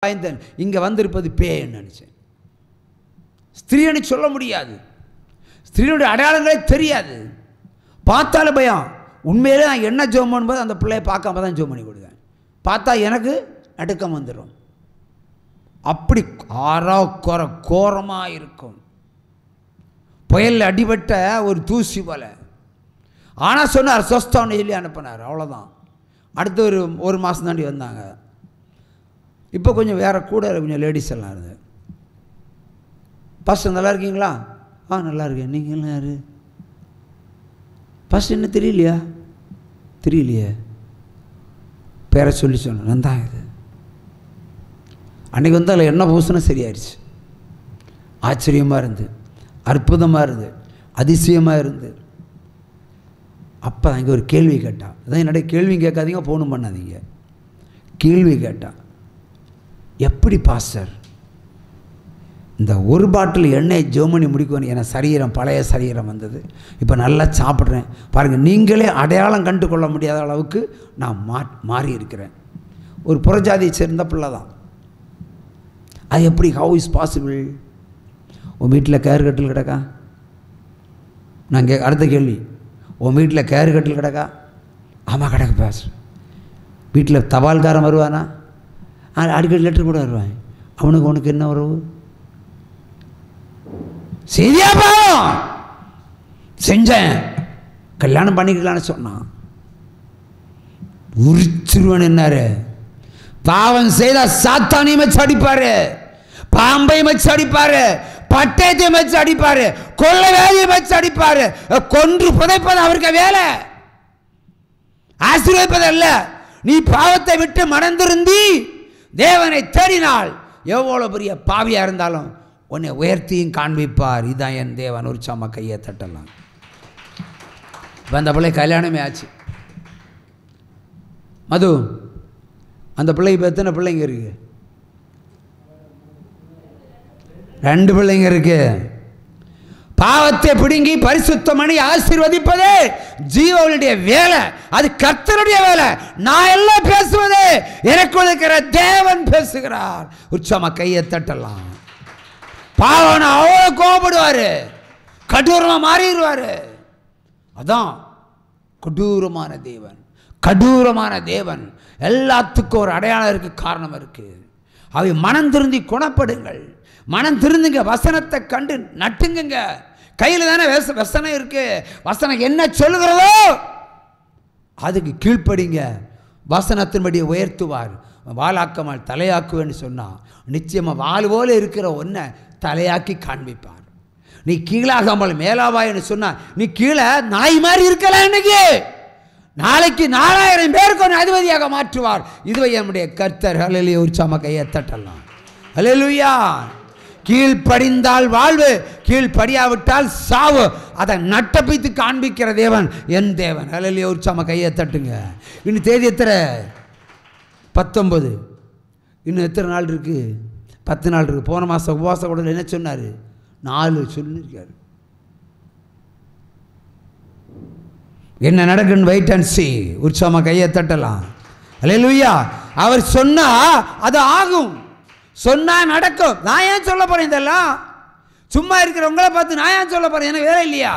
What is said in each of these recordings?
வாய்ந்தேன், இங்கே வந்திருப்பது பேன்னு நினச்சேன். ஸ்திரீன்னு சொல்ல முடியாது, ஸ்திரீனுடைய அடையாளங்களே தெரியாது, பார்த்தாலும் பயம். உண்மையிலே நான் என்ன ஜோம் பண்ணும்போது அந்த பிள்ளையை பார்க்காம தான் ஜோம் பண்ணி கொடுத்தேன். பார்த்தா எனக்கு நடுக்கம் வந்துடும். அப்படி கோரமாக இருக்கும், புயலில் அடிபட்ட ஒரு தூசி போல. ஆனால் சொன்னார் சொஸ்தான்னு சொல்லி அனுப்பினார், அவ்வளோதான். அடுத்து ஒரு மாதம் தாண்டி வந்தாங்க. இப்போ கொஞ்சம் வேறு கூட கொஞ்சம் லேடிஸ் எல்லாம் இருந்தது. பாஸ்டர் நல்லா இருக்கீங்களா? நல்லா இருக்கேன். நீங்கள் எல்லாம் யார்? பாஸ்டர் என்ன தெரியலையா? தெரியலையே. பேரை சொல்லி சொன்னேன் தான். இது அன்றைக்கி வந்து அதில் என்ன பூசணும் சரியாயிடுச்சு. ஆச்சரியமாக இருந்து, அற்புதமாக இருந்து, அதிசயமாக இருந்து. அப்போ அங்கே ஒரு கேள்வி கேட்டான். அதான் என்னுடைய கேள்வி கேட்காதீங்க, ஃபோனும் பண்ணாதீங்க. கேள்வி கேட்டான், எப்படி பாஸ்டர் இந்த ஒரு பாட்டில் எண்ணெய் ஜெர்மனி முடிக்கணும்? என சரீரம் பழைய சரீரம் வந்தது, இப்போ நல்லா சாப்பிட்றேன் பாருங்கள். நீங்களே அடையாளம் கண்டு கொள்ள முடியாத அளவுக்கு நான் மாறி இருக்கிறேன். ஒரு புறஜாதியை சேர்ந்த பிள்ளை தான். அது எப்படி? How is possible? உன் வீட்டில் கேர் கட்டில் கிடக்கா? நான் அடுத்த கேள்வி, உன் வீட்டில் கேர் கட்டில் கிடக்கா? ஆமாம் கிடக்கு பாஸ்டர். வீட்டில் தபால்காரன் வருவானா? அடிக்கடி லெட்டர் கூட வருவான். அவனுக்கு உனக்கு என்ன உறவு? சரியா பாவம் செஞ்சேன், கல்யாணம் பண்ணிக்கலான்னு சொன்னான். உரிச்சிருவன் என்னாரு? பாவம் செய்தா சாத்தானையும் வச்சு அடிப்பாரு, பாம்பையும் வச்சு அடிப்பாரு, பட்டயத்தையும் வச்சு அடிப்பாரு, கொள்ளை வேலையும் வச்சு அடிப்பாரு. கொன்று புதைப்பது அவருக்கு வேலை, ஆசீர்வதிப்பது அல்ல. நீ பாவத்தை விட்டு மனந்திருந்தி தேவனை தேடினால் எவ்வளோ பெரிய பாவியாக இருந்தாலும் உன்னை உயர்த்தியும் காண்பிப்பார். இதான் என் தேவன். ஒரு சாம கையை தட்டலாம். இப்போ அந்த பிள்ளை கல்யாணமே ஆச்சு. மது, அந்த பிள்ளை இப்போ எத்தனை பிள்ளைங்க இருக்கு? 2 பிள்ளைங்க இருக்கு. பாவத்தை பிடுங்கி பரிசுத்தமணி ஆசீர்வதிப்பதே ஜீவனுடைய வேலை, அது கர்த்தருடைய வேலை. நான் எல்லாம் பேசுவது எனக்கு இருக்கிற தேவன் பேசுகிறார். உற்சாம கையை தட்டலாம். பாவனை அவ்வளோ கோபப்படுவாரு, கடூரமாக மாறிடுவாரு. அதான் கொடூரமான தேவன். கடூரமான தேவன். எல்லாத்துக்கும் ஒரு அடையாளம் இருக்கு, காரணம் இருக்கு. அவை மனம் திருந்தி குணப்படுங்கள். மனம் திருந்துங்க, வசனத்தை கண்டு நட்டுங்க. கையில் தானே வசனம் இருக்கு. வசனம் என்ன சொல்லுகிறதோ அதுக்கு கீழ்ப்படிங்க. வசனத்தின்படி உயர்த்துவார். வாளாக்காமல் தலையாக்குவேன்னு சொன்னால் நிச்சயமாக வாள் போல இருக்கிற ஒன்றை தலையாக்கி காண்பிப்பார். நீ கீழாகாமல் மேலாவாயின்னு சொன்னால் நீ கீழே நாய் மாதிரி இருக்கலாம். இன்னைக்கு நாளைக்கு 4000 பேருக்கு ஒரு அதிபதியாக மாற்றுவார். இதுவே நம்முடைய கர்த்தர். ஹல்லேலூயா. உற்சாம கையை தட்டலாம். ஹல்லேலூயா. கீழ்ப்படிந்தால் வாழ்வு, கீழ்ப்படியாவிட்டால் சாவு. அதை நட்டப்பித்து காண்பிக்கிற தேவன் என் தேவன். ஹல்லேலூயா. உற்சாம கையை தட்டுங்க. இன்னும் தேதி எத்தனை? 19. இன்னும் எத்தனை நாள் இருக்கு? 10 நாள் இருக்கு. போன மாதம் உபவாச கூட என்ன சொன்னார்? 4 சொல்லியிருக்காரு. என்ன நடக்குன்னு வெயிட் அண்ட் சீ. உற்சாம கையை தட்டலாம். ஹல்லேலூயா. அவர் சொன்னா அது ஆகும், சொன்னா நடக்கும். நான் ஏன் சொல்ல போறேன் இதெல்லாம்? சும்மா இருக்கிறவங்கள பார்த்து நான் ஏன் சொல்ல போறேன்? எனக்கு வேலை இல்லையா?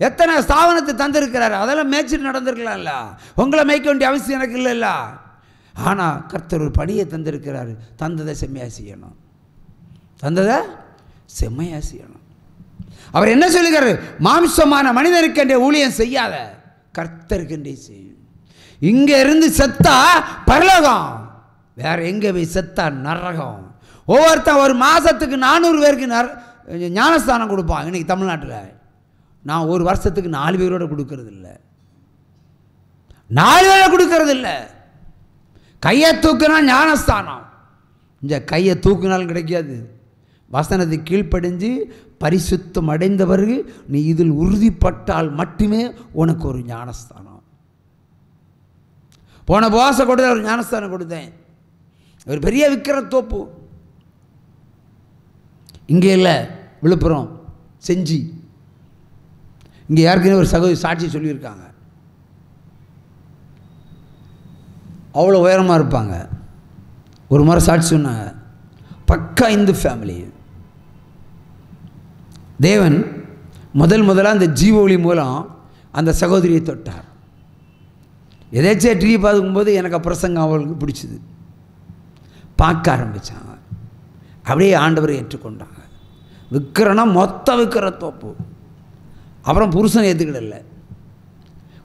எத்தனை ஸ்தாபனத்தை தந்திருக்கிறாரு, அதெல்லாம் மேய்ச்சிட்டு நடந்திருக்கலாம்ல. உங்களை மேய்க்க வேண்டிய அவசியம் எனக்கு இல்லைல்ல. ஆனால் கர்த்தர் ஒரு படியை தந்திருக்கிறாரு. தந்ததை செம்மையாக செய்யணும், தந்ததை செம்மையாக செய்யணும். அவர் என்ன சொல்லுகிறாரு? மாம்சமான மனிதனுக்கு என்ற ஊழியம் செய்யாத, கர்த்தருக்கு செய்யும். இங்கே இருந்து செத்தா பரலோகம், வேற எங்கே போய் செத்தா நரகம். ஒவ்வொருத்தன் ஒரு மாதத்துக்கு 400 பேருக்கு ஞானஸ்தானம் கொடுப்பான். இன்னைக்கு தமிழ்நாட்டில் நான் ஒரு வருஷத்துக்கு 4 பேரோட கொடுக்கறது இல்லை, 4 பேரை கொடுக்கறது இல்லை. கையை தூக்குனா ஞானஸ்தானம். இந்த கையை தூக்குனாலும் கிடைக்காது. வசனத்தை கீழ்ப்படிஞ்சு பரிசுத்தம் அடைந்த பிறகு நீ இதில் உறுதிப்பட்டால் மட்டுமே உனக்கு ஒரு ஞானஸ்தானம். போன போச கொடுத்த ஒரு ஞானஸ்தானம் கொடுத்தேன். ஒரு பெரிய விக்கிர தோப்பு இங்கே இல்லை, விழுப்புரம் செஞ்சி. இங்கே யாருக்குன்னு ஒரு சகோதரி சாட்சி சொல்லியிருக்காங்க. அவ்வளோ உயரமாக இருப்பாங்க. ஒரு முறை சாட்சி சொன்னாங்க, பக்கா இந்து ஃபேமிலி. தேவன் முதலாக அந்த ஜீவொளி மூலம் அந்த சகோதரியை தொட்டார். எதாச்சும் டிவி பார்க்கும்போது எனக்கு பிரசங்கம் அவளுக்கு பிடிச்சிது, பார்க்க ஆரம்பித்தாங்க. அப்படியே ஆண்டவரை ஏற்றுக்கொண்டாங்க. விற்கிறனா மொத்தம் விற்கிற தோப்பு. அப்புறம் புருஷன் ஏற்றுக்கிடல.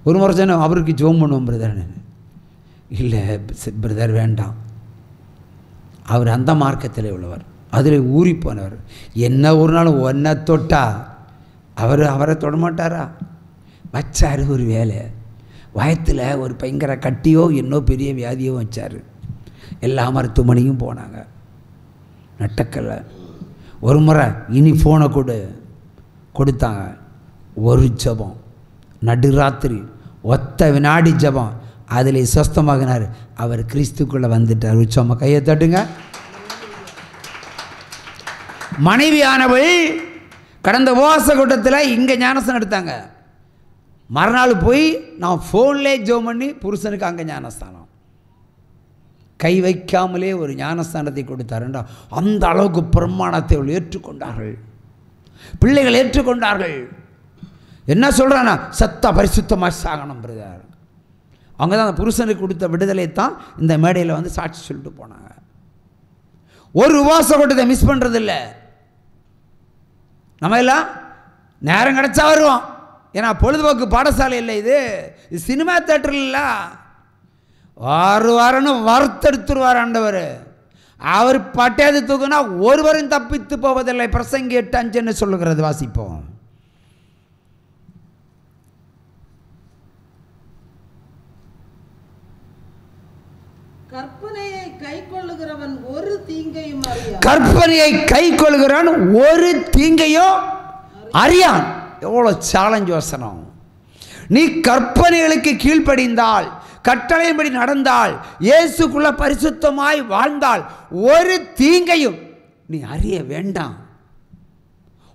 ஒரு முறை சொன்ன அவருக்கு ஜோம் பண்ணுவோம் பிரதர். இல்லை பிரதர் வேண்டாம், அவர் அந்த மார்க்கத்தில் உள்ளவர், அதில் ஊறி போனவர். என்ன ஒரு நாள் ஒன்றை தொட்டா அவரை தொடமாட்டாரா? வச்சார் ஒரு வேலை. வயத்தில் ஒரு பயங்கர கட்டியோ என்னோ பெரிய வியாதியோ வச்சார். எல்லா மருத்துவமனையும் போனாங்க, நட்டக்கல்ல. ஒரு முறை இனி ஃபோனை கொடுத்தாங்க. ஒரு ஜபம், நடுராத்திரி ஒத்த வினாடி ஜபம், அதில் சொஸ்தமாகினார். அவர் கிறிஸ்துக்குள்ளே வந்துட்டார். உச்சமாக கையை தட்டுங்க. மனைவியானவள் கடந்த உபவாச கூட்டத்தில் இங்கே ஞானஸ்தானம் எடுத்தாங்க. மறுநாள் போய் நான் ஃபோன்லேயே ஜெபம் பண்ணி புருஷனுக்கு அங்கே ஞானஸ்தானம். கை வைக்காமலே ஒரு ஞானஸ்தானத்தை கொடுத்தாருண்டா. அந்த அளவுக்கு பிரமாணத்தை அவள் ஏற்றுக்கொண்டார்கள், பிள்ளைகள் ஏற்றுக்கொண்டார்கள். என்ன சொல்கிறானா, சத்தா பரிசுத்தமாக சாகணும் பிரதர். அவங்க தான் அந்த புருஷனுக்கு கொடுத்த விடுதலை தான் இந்த மேடையில் வந்து சாட்சி சொல்லிட்டு போனாங்க. ஒரு உபவாச கூட்டத்தை மிஸ் பண்ணுறதில்லை. நம்ம எல்லாம் நேரம் கிடச்சா வருவோம். ஏன்னா பொழுதுபோக்கு பாடசாலை இல்லை, இது சினிமா தேட்டர் இல்லை. வாரம்னு வறுத்தெடுத்துருவார் ஆண்டவர். அவர் பட்டையது தூக்குனா ஒருவரும் தப்பித்து போவதில்லை. பிரசங்கி 8:5 சொல்லுகிறது, வாசிப்போம். கற்பனையை கைக்கொள்ளுகிறவன் ஒரு தீங்கையும் அறியான். கற்பனையை கைக்கொள்ளுகிறான் ஒரு தீங்கையும் அறியான். எவ்வளோ சேலஞ்ச் வசனம். நீ கற்பனைகளுக்கு கீழ்ப்படிந்தால், கட்டளையின்படி நடந்தால், இயேசுக்குள்ள பரிசுத்தமாய் வாழ்ந்தால் ஒரு தீங்கையும் நீ அறிய வேண்டாம்.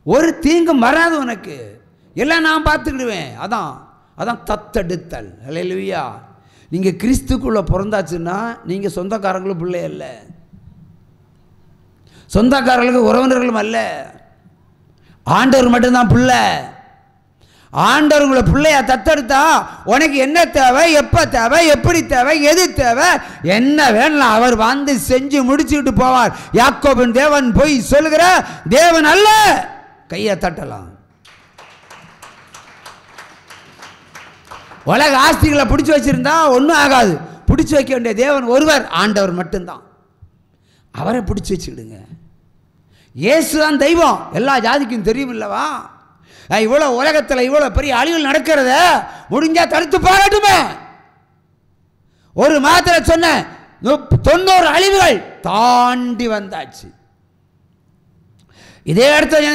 ஒரு தீங்கும் வராது உனக்கு. எல்லாம் நான் பார்த்துக்கிடுவேன். அதான் தத்தெடுத்தல். அல்லேலூயா. நீங்கள் கிறிஸ்துக்குள்ளே பிறந்தாச்சுன்னா நீங்கள் சொந்தக்காரங்களும் பிள்ளை அல்ல, சொந்தக்காரர்களுக்கு உறவினர்களும் அல்ல, ஆண்டவர் மட்டும்தான் பிள்ளை. ஆண்டவர்களை பிள்ளையா தத்தெடுத்தா உனக்கு என்ன தேவை, எப்போ தேவை, எப்படி தேவை, எது தேவை, என்ன வேணலாம் அவர் வந்து செஞ்சு முடிச்சுக்கிட்டு போவார். யாக்கோபின் தேவன் போய் சொல்லுகிற தேவன் அல்ல. கையை தட்டலாம். உலக ஆஸ்திகளை பிடிச்சி வச்சிருந்தா ஒன்றும் ஆகாது. பிடிச்சி வைக்க வேண்டிய தேவன் ஒருவர், ஆண்டவர் மட்டும்தான். அவரை பிடிச்சி வச்சுக்கிடுங்க. இயேசு தான் தெய்வம், எல்லா ஜாதிக்கும் தெரியும் இல்லவா? இவ்வளோ உலகத்தில் இவ்வளோ பெரிய அழிவுகள் நடக்கிறத முடிஞ்சா தடுத்து பாராட்டுமே. ஒரு மாதத்தில் சொன்ன 90 அழிவுகள் தாண்டி வந்தாச்சு. இதே இடத்துல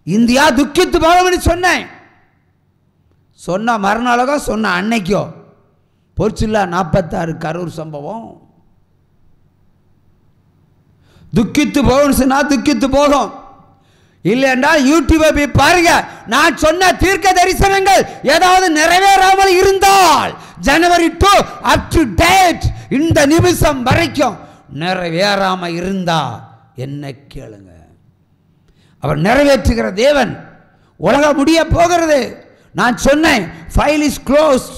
இந்தியா துக்கித்து போகணும்னு சொன்னேன். சொன்ன மறுநாளோ சொன்ன அன்னைக்கோ போச்சுல்ல 46 கரூர் சம்பவம். துக்கித்து போகணும்னு சொன்னா துக்கித்து போகும். இல்லை என்றால் யூடியூபை போய் பாருங்க. நான் சொன்ன தீர்க்க தரிசனங்கள் ஏதாவது நிறைவேறாமல் இருந்தால் ஜனவரி 2 அப் டு டேட் இந்த நிமிஷம் வரைக்கும் நிறைவேறாம இருந்தா என்ன கேளுங்க. அவர் நிறைவேற்றுகிற தேவன். உலகம் முடிய போகிறது. நான் சொன்னேன் file is closed.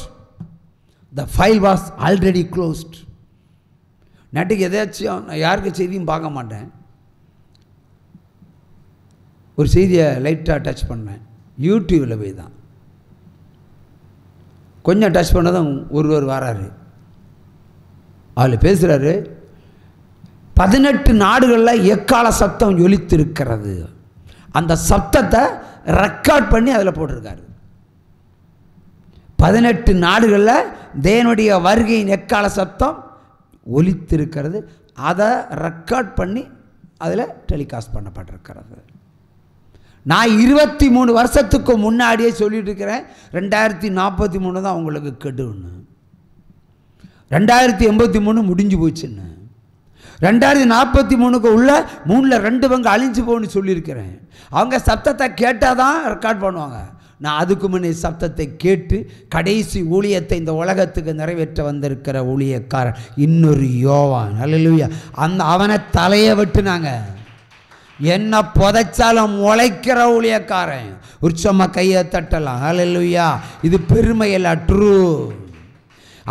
The file was already closed. நட்டுக்கு எதாச்சும் நான் யாருக்கு செய்தியும் பார்க்க மாட்டேன். ஒரு செய்தியை லைட்டாக டச் பண்ணேன், யூடியூப்பில் போய் தான் கொஞ்சம் டச் பண்ணதான் ஒருவர் வராரு. அதில் பேசுகிறாரு, 18 நாடுகளில் எக்கால சத்தம் ஒலித்திருக்கிறது. அந்த சத்தத்தை ரெக்கார்ட் பண்ணி அதில் போட்டிருக்காரு. 18 நாடுகளில் தேவனுடைய வருகையின் எக்கால சத்தம் ஒலித்திருக்கிறது. அதை ரெக்கார்ட் பண்ணி அதில் டெலிகாஸ்ட் பண்ணப்பட்டிருக்கிறது. நான் 23 வருஷத்துக்கு முன்னாடியே சொல்லிட்டு இருக்கிறேன், 2043 தான் உங்களுக்கு கெடுன்னு. 2083 முடிஞ்சு போச்சுன்னு. 2043க்கு உள்ள 3ல் 2 பங்கு அழிஞ்சு போகணும்னு சொல்லியிருக்கிறேன். அவங்க சத்தத்தை கேட்டால் தான் ரெக்கார்ட் பண்ணுவாங்க. நான் அதுக்கு முன்னே சப்தத்தை கேட்டு கடைசி ஊழியத்தை இந்த உலகத்துக்கு நிறைவேற்ற வந்திருக்கிற ஊழியக்காரன் இன்னொரு யோவான். அல்லேலூயா. அவனை தலையை வெட்டுனாங்க. என்ன புதைச்சாலும் முளைக்கிற ஊழியக்காரன். உற்சவமாக கையை தட்டலாம். அல்லேலூயா. இது பெருமை அல்ல, ட்ரூ.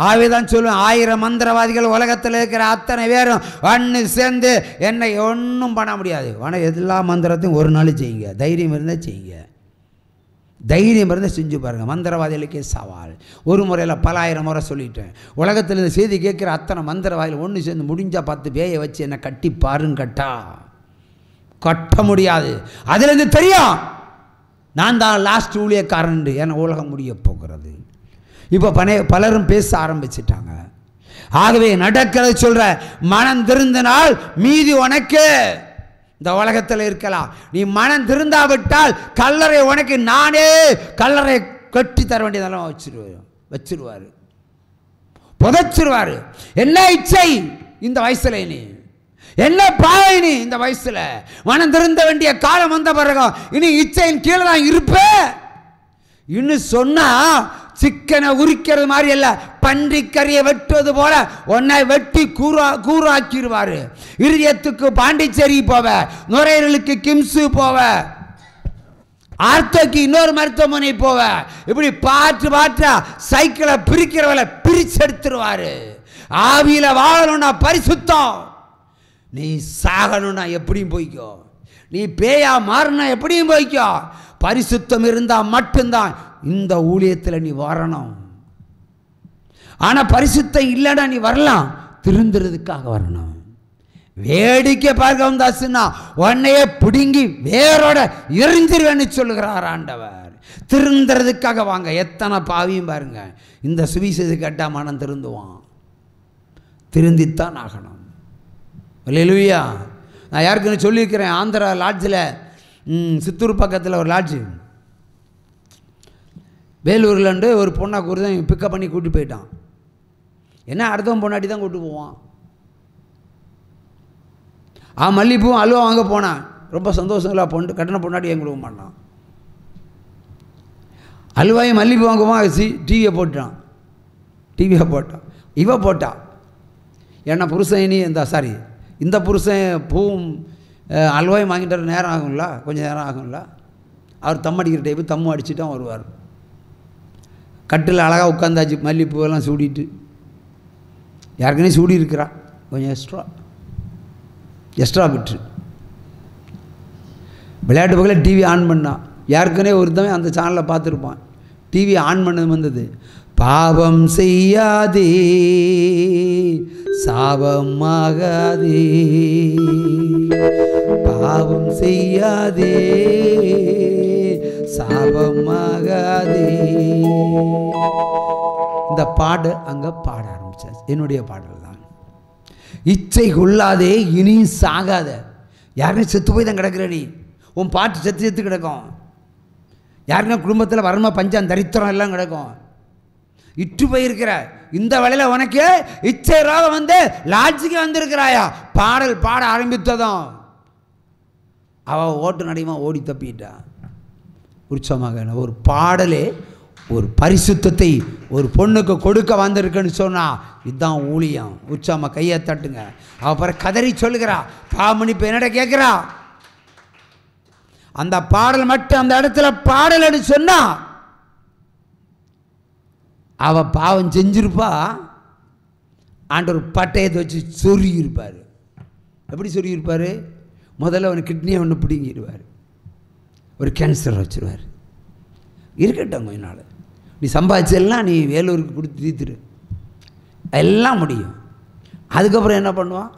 ஆவேதான் சொல்லுவேன், 1000 மந்திரவாதிகள் உலகத்தில் இருக்கிற அத்தனை பேரும் ஒன்று சேர்ந்து என்னை ஒன்றும் பண்ண முடியாது. ஆனால் எல்லா மந்திரத்தையும் ஒரு நாள் செய்யுங்க. தைரியம் இருந்தால் செய்யுங்க. தைரியம் இருந்தால் செஞ்சு பாருங்கள். மந்திரவாதிகளுக்கே சவால். ஒரு முறையில் பல 1000 முறை சொல்லிட்டேன். உலகத்தில் இந்த செய்தி கேட்குற அத்தனை மந்திரவாதிகள் ஒன்று சேர்ந்து முடிஞ்சால் 10 பேயை வச்சு என்னை கட்டி பாருங்க. கட்ட முடியாது. அதுலேருந்து தெரியும் நான் தான் லாஸ்ட் ஊழியக்காரன். ஏன்னா உலகம் முடிய போகிறது. இப்போ பலரும் பேச ஆரம்பிச்சிட்டாங்க. ஆகவே நடக்கிறத சொல்ற, மனம் திருந்தினால் மீதி உனக்கு. இந்த உலகத்தில் இருக்கலாம். நீ மனம் திருந்தாவிட்டால் கல்லறை உனக்கு நானே கல்லறை கட்டி தர வேண்டியதெல்லாம் வச்சிருவாரு, புதைச்சிருவாரு. என்ன இச்சை இந்த வயசுல, நீ என்ன பாவை, நீ இந்த வயசுல மனம் திருந்த வேண்டிய காலம் வந்த பிறகு இனி இச்சையின் கீழே தான் இருப்ப. இன்னும் சொன்னா சிக்கனை உரிக்கிறது மாதிரி அல்ல, பன்றிக்கறியை வெட்டுவது போல உன்னை வெட்டி கூறாக்கிடுவாரு. இருதயத்துக்கு பாண்டிச்சேரி போவ, நுரையீரலுக்கு கிம்ஸு போவ, ஆர்த்தோக்கு இன்னொரு மருத்துவமனை போவ. இப்படி பாற்றா சைக்கிளை பிரிக்கிறவளை பிரிச்செடுத்துருவாரு. ஆவியில வாழணும்னா பரிசுத்தம். நீ சாகணும்னா எப்படியும் போய்க்கோ. நீ பேயா மாறினா எப்படியும் போய்க்கோ. பரிசுத்தம் இருந்தால் மட்டும்தான் இந்த ஊழியத்தில் நீ வரணும். ஆனால் பரிசுத்தம் இல்லைன்னா நீ வரலாம், திருந்துறதுக்காக வரணும். வேடிக்கை பார்க்க வந்தாச்சுன்னா உன்னையே பிடுங்கி வேரோட எரிஞ்சிருவேன்னு சொல்லுகிறார் ஆண்டவர். திருந்துறதுக்காக வாங்க. எத்தனை பாவியும் பாருங்க, இந்த சுவிசேஷத்தை கேட்டால் மனம் திருந்துவான். திருந்தித்தான் ஆகணும். அல்லேலூயா. நான் யாருக்குன்னு சொல்லியிருக்கிறேன், ஆந்திரா லாட்ஜில், சித்தூர் பக்கத்தில் ஒரு லாட்ஜு, வேலூர்லண்டு ஒரு பொண்ணை தான் பிக்கப் பண்ணி கூப்பிட்டு போயிட்டான். என்ன அடுத்தவன் பொண்ணாட்டி தான் கூப்பிட்டு போவான். மல்லிப்பூவும் அல்வா வாங்க போனான். ரொம்ப சந்தோஷங்களா பொண்ணு கட்டின பொண்ணாட்டி என் கொடுக்க மாட்டான். அல்வாயும் மல்லிப்பூ வாங்குவான். டிவியை போட்டான். இவ போட்டான். ஏன்னா புருஷன் இந்த புருஷன் பூவும் அல்வாயும் வாங்கிட்டு வர நேரம் ஆகும்ல, கொஞ்சம் நேரம் ஆகும்ல. அவர் தம் அடிக்கிற டைப்பு தம்மு அடிச்சுட்டு வருவார். கட்டில் அழகாக உட்காந்தாச்சு, மல்லிப்பூவெல்லாம் சூடிட்டு. யாருக்குனே சூடி இருக்கிறா, கொஞ்சம் எக்ஸ்ட்ரா விட்டு விளையாட்டு பக்கத்தில் டிவி ஆன் பண்ணான். யாருக்குனே ஒருத்தவன் அந்த சேனலில் பார்த்துருப்பான். டிவி ஆன் பண்ணது வந்தது, பாவம் செய்யாதே சாபமாகாதே, பாவம் செய்யாதே சாபமாகாதே. இந்த பாடு அங்கே பாட ஆரம்பிச்சாச்சு. என்னுடைய பாடல் தான். இச்சை கொள்ளாதே இனியும் சாகாத. யாருமே செத்து போய் தான் கிடக்குற நீ. உன் பாட்டு செத்து கிடக்கும். யாருன்னா குடும்பத்தில் வறுமை பஞ்சம் தரித்திரம் எல்லாம் கிடக்கும். இட்டு போயிருக்கிற இந்த வேளையில் உனக்கு இச்சை ரோகம் வந்து லாட்ஜுக்கு வந்திருக்கிறாயா. பாடல் பாட ஆரம்பித்ததும் அவள் ஓட்டு நடையுமா ஓடி தப்பிட்டா. உற்சவமாக ஒரு பாடலே ஒரு பரிசுத்தத்தை ஒரு பொண்ணுக்கு கொடுக்க வந்திருக்குன்னு சொன்னால் இதுதான் ஊழியம். உற்சவமாக கையை தட்டுங்க. அவள் பிற கதறி சொல்லுகிறா, பாவமணிப்பு என்னடா கேட்குறா. அந்த பாடல் மட்டும் அந்த இடத்துல பாடல்னு சொன்னா அவள் பாவம் செஞ்சிருப்பா. ஆண்டவர் பட்டயத்தை வச்சு சொருகியிருப்பார். எப்படி சொருகியிருப்பார்? முதல்ல அவன் கிட்னியை ஒன்று பிடுங்கிடுவார், ஒரு கேன்சர் வச்சுருவார். இருக்கட்டும் கொஞ்ச நாள், நீ சம்பாதிச்செல்லாம் நீ வேலூருக்கு கொடுத்து தீத்துரு, எல்லாம் முடியும். அதுக்கப்புறம் என்ன பண்ணுவான்?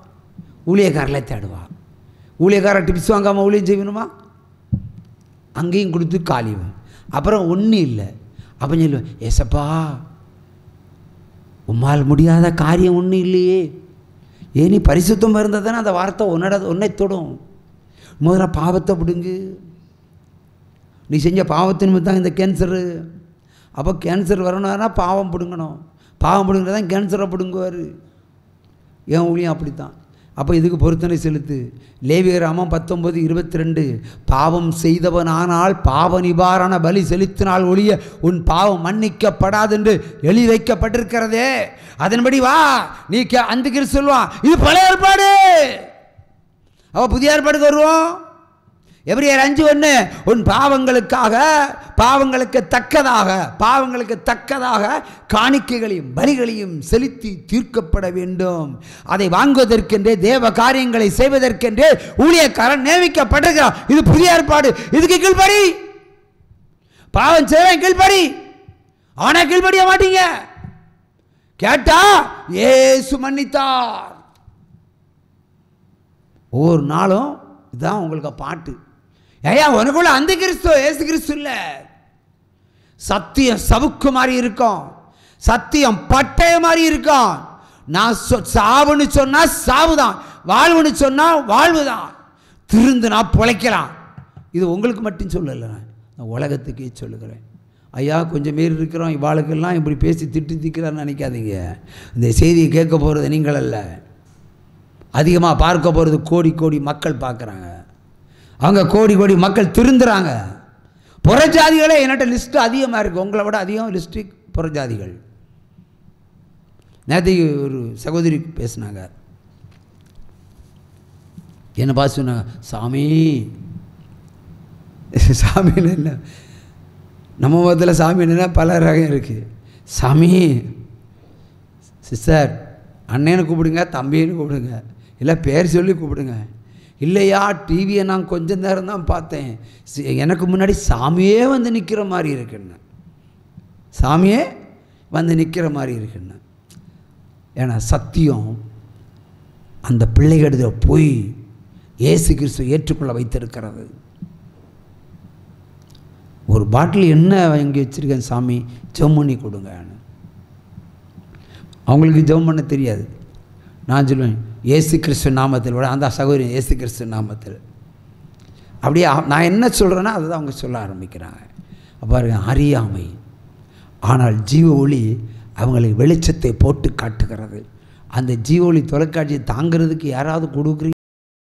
ஊழியக்காரர்களே தேடுவான். ஊழியக்கார டிப்ஸ் வாங்காமல் ஊழியம் செய்யணுமா? அங்கேயும் கொடுத்து காலிவன். அப்புறம் ஒன்றும் இல்லை. அப்போ சொல்லுவேன், ஏசப்பா உம்மால் முடியாத காரியம் ஒன்றும் இல்லையே. ஏன் நீ பரிசுத்தம் இருந்தால் தானே அந்த வார்த்தை உன்னை தொடும். முதல்ல பாவத்தை பிடுங்கு. நீ செஞ்ச பாவத்தின் மீது தான் இந்த கேன்சரு. அப்போ கேன்சர் வரணும்னா பாவம் பிடுங்கணும். பாவம் பிடுங்கினா தான் கேன்சரை பிடுங்குவார். என் ஊழியம் அப்படித்தான். அப்போ இதுக்கு பொருத்தனை செலுத்து. லேவியராமம் 19:22 பாவம் செய்தவனானால் பாவ நிவாரண பலி செலுத்தினால் ஒழிய உன் பாவம் மன்னிக்கப்படாது என்று எழுதி வைக்கப்பட்டிருக்கிறதே. அதன்படி வா. நீ அந்த கிறிஸ்து சொல்லுவான் இது பழைய ஏற்பாடு. அவ புதிய ஏற்பாடுக்கு வருவோம். எபிரேயர் 5:1 உன் பாவங்களுக்கு தக்கதாக காணிக்கைகளையும் பலிகளையும் செலுத்தி தீர்க்கப்பட வேண்டும். அதை வாங்குவதற்கென்றே தேவ காரியங்களை செய்வதற்கென்றே ஊழியக்காரன் நியமிக்கப்பட்டிருக்கிறான். இது புதிய ஏற்பாடு. இதுக்கு கீழ்படி. பாவம் செய்ய கீழ்படி. ஆனா கீழ்படிய மாட்டீங்க. கேட்டா இயேசு மன்னித்தார். ஒவ்வொரு நாளும் இதுதான் உங்களுக்கு பாட்டு. ஐயா உனக்குள்ள அந்த கிறிஸ்து இயேசு கிறிஸ்து இல்ல. சத்தியம் சவுக்கு மாதிரி இருக்கும். சத்தியம் பட்டய மாதிரி இருக்கும். நான் சாவுன்னு சொன்னா சாவுதான், வாழ்வுன்னு சொன்னா வாழ்வுதான். திருந்துனா பிழைக்கலாம். இது உங்களுக்கு மட்டும் சொல்லலை, நான் உலகத்துக்கே சொல்லுகிறேன். ஐயா கொஞ்சம் பேர் இருக்கிறோம் இவாளுக்கெல்லாம் இப்படி பேசி திட்டுறான்னு நினைக்காதீங்க. இந்த செய்தியை கேட்க போகிறது நீங்கள் அல்ல. அதிகமாக பார்க்க போகிறது கோடி கோடி மக்கள் பார்க்குறாங்க. அவங்க கோடி கோடி மக்கள் திருந்துறாங்க. புறஜாதிகளே என்கிட்ட லிஸ்ட்டு அதிகமாக இருக்குது. உங்களை விட அதிகம் லிஸ்ட்டு புறஜாதிகள். நேற்றுக்கு ஒரு சகோதரி பேசினாங்க. என்ன பார்த்து சொன்னாங்க, சாமின்னு என்ன நம்ம மதத்தில் சாமி என்னன்னா பல ரகம் இருக்குது. சாமி சிஸ்டர் அண்ணேன்னு கூப்பிடுங்க, தம்பின்னு கூப்பிடுங்க, இல்லை பேர் சொல்லி கூப்பிடுங்க. இல்லையா டிவியை நான் கொஞ்சம் நேரம் தான் பார்த்தேன், எனக்கு முன்னாடி சாமியே வந்து நிற்கிற மாதிரி இருக்குன்னு. சாமியே வந்து நிற்கிற மாதிரி இருக்குன்னு. ஏன்னா சத்தியம் அந்த பிள்ளைகளிட போய் இயேசு கிறிஸ்து ஏற்றுக்கொள்ள வைத்திருக்கிறது. ஒரு பாட்டில் என்ன வாங்கி வச்சுருக்கேன் சாமி, ஜெபம் பண்ணி கொடுங்க. அவங்களுக்கு ஜெபம் பண்ண தெரியாது. நான் சொல்லுவேன் இயேசு கிறிஸ்து நாமத்தில் விட அந்த சகோதரி இயேசு கிறிஸ்து நாமத்தில். அப்படியே நான் என்ன சொல்கிறேன்னா அதை தான் அவங்க சொல்ல ஆரம்பிக்கிறாங்க. பாருங்க, அறியாமை ஆனால் ஜீவ ஒளி அவங்களுக்கு வெளிச்சத்தை போட்டு காட்டுகிறது. அந்த ஜீவ ஒளி தொலைக்காட்சியை தாங்கிறதுக்கு யாராவது கொடுக்குறீங்க?